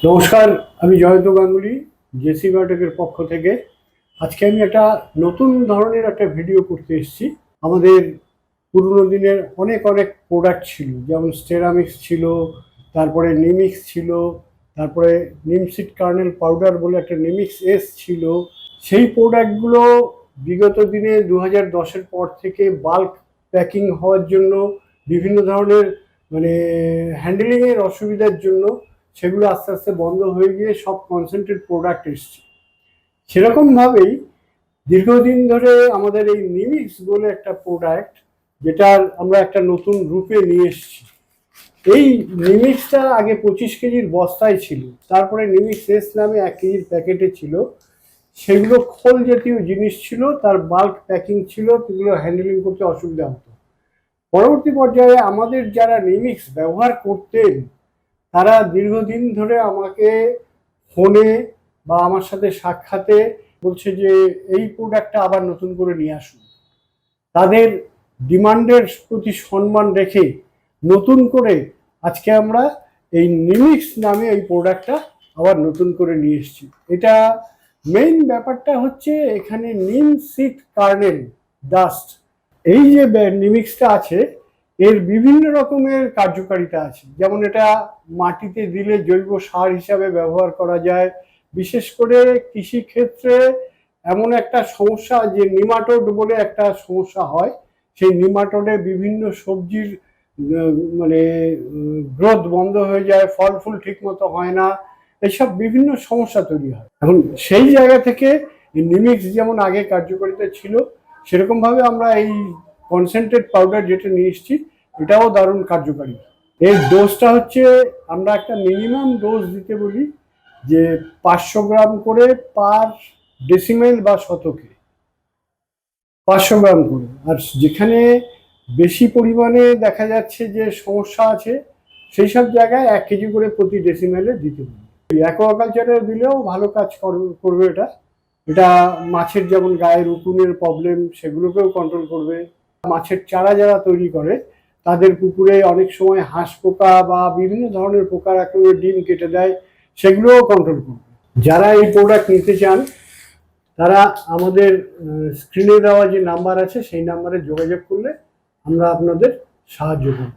নমস্কার, আমি জয়ন্ত গাঙ্গুলি জেসি বায়োটেকের পক্ষ থেকে। আজকে আমি একটা নতুন ধরনের একটা ভিডিও করতে এসেছি। আমাদের পুরনো দিনের অনেক অনেক প্রোডাক্ট ছিল, যেমন স্টেরামিক্স ছিল, তারপরে নিমিক্স ছিল, তারপরে নিমসিড কার্নেল পাউডার বলে একটা নিমিক্স এস ছিল। সেই প্রোডাক্টগুলো বিগত দিনে 2010-এর পর থেকে বাল্ক প্যাকিং হওয়ার জন্য বিভিন্ন ধরনের হ্যান্ডেলিংয়ের অসুবিধার জন্য সেগুলো আস্তে আস্তে বন্ধ হয়ে গিয়ে সব কনসেন্ট্রেট প্রোডাক্ট এসছে। সেরকমভাবেই দীর্ঘদিন ধরে আমাদের এই নিমিক্স বলে একটা প্রোডাক্ট, যেটার আমরা একটা নতুন রূপে নিয়ে এসেছি। এই নিমিক্সটা আগে 25 কেজির বস্তায় ছিল, তারপরে নিমিক্স এস নামে 1 কেজির প্যাকেটে ছিল। সেগুলো খোল জাতীয় জিনিস ছিল, তার বাল্ক প্যাকিং ছিল, সেগুলো হ্যান্ডেলিং করতে অসুবিধা হতো। পরবর্তী পর্যায়ে আমাদের যারা নিমিক্স ব্যবহার করতেন তারা দীর্ঘদিন ধরে আমাকে ফোনে বা আমার সাথে সাক্ষাতে বলছে যে এই প্রোডাক্টটা আবার নতুন করে নিয়ে আসুন। তাদের ডিমান্ডের প্রতি সম্মান রেখে নতুন করে আজকে আমরা এই নিমিক্স নামে এই প্রোডাক্টটা আবার নতুন করে নিয়ে এসেছি। এটা মেইন ব্যাপারটা হচ্ছে এখানে নিম সিড কার্নেল ডাস্ট। এই যে নিমিক্সটা আছে এর বিভিন্ন রকমের কার্যকারিতা আছে, যেমন এটা মাটিতে দিলে জৈব সার হিসাবে ব্যবহার করা যায়। বিশেষ করে কৃষিক্ষেত্রে এমন একটা সমস্যা যে নিমাটোড বলে একটা সমস্যা হয়, সেই নিমাটোডে বিভিন্ন সবজির গ্রোথ বন্ধ হয়ে যায়, ফল ফুল ঠিক মতো হয় না, এইসব বিভিন্ন সমস্যা তৈরি হয়। এখন সেই জায়গা থেকে নিমিক্স যেমন আগে কার্যকারিতা ছিল, সেরকমভাবে আমরা এই কনসেন্ট্রেট পাউডার যেটা নিয়ে এসেছি এটাও দারুণ কার্যকারী। এর ডোজটা হচ্ছে, আমরা একটা মিনিমাম ডোজ দিতে বলি যে 500 গ্রাম করে পার ডেসিমেল বা শতকে 500 গ্রাম করে। আর যেখানে বেশি পরিমাণে দেখা যাচ্ছে যে সমস্যা আছে সেই সব জায়গায় 1 কেজি করে প্রতি ডেসিমেলে দিতে বলি। অ্যাকোয়াকালচারে দিলেও ভালো কাজ করবে এটা। এটা মাছের যেমন গায়ের উকুনের প্রবলেম সেগুলোকেও কন্ট্রোল করবে। মাছের চারা যারা তৈরি করে তাদের পুকুরে অনেক সময় হাঁস পোকা বা বিভিন্ন ধরনের পোকার আক্রমণে ডিম কেটে দেয়, সেগুলোও কন্ট্রোল করবে। যারা এই প্রোডাক্ট নিতে চান তারা আমাদের স্ক্রিনে দেওয়া যে নাম্বার আছে সেই নাম্বারে যোগাযোগ করলে আমরা আপনাদের সাহায্য করব।